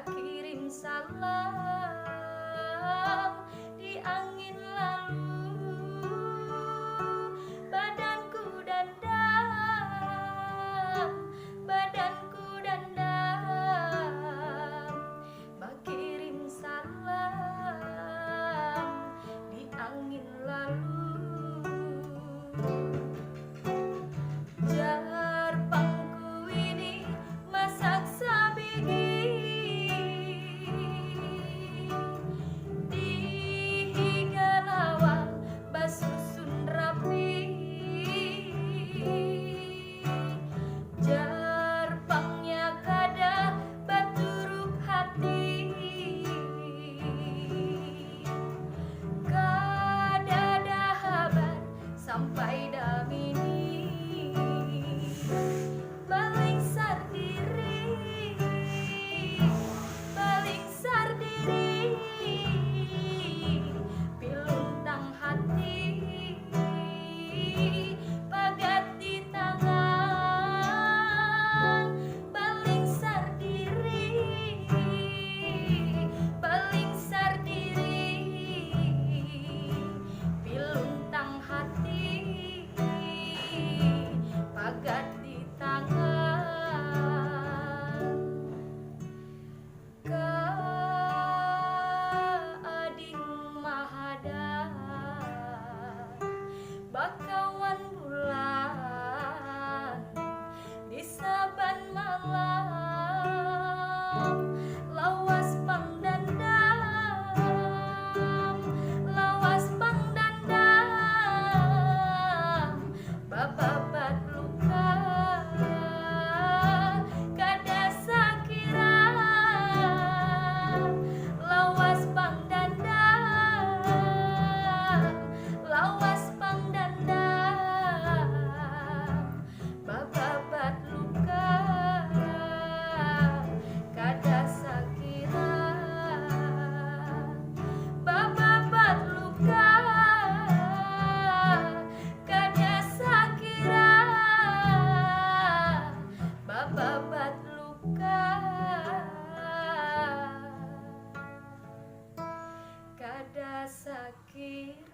kirim salam di angin lalu, badanku dandam, badanku dandam, kirim salam di angin lalu. Jar pangku ini masak sabigi, di higalawa basusun rapi. Jar pangnya kada baturuk hati, kada dahabat sampai damini. Baling sardiri, baling sardiri, piluntang hati, pagat di tangan. Baling sardiri, baling sardiri, piluntang hati, pagat di tangan. Ading mahada bakawan bulan di saban malam, lawas pangdandam, lawas pangdandam, bababat luka kada sakira. Lawas pangdandam, lawas pangdandam, bababat luka kada sakira. Bababat luka kada sakira, bababat luka kada sakira.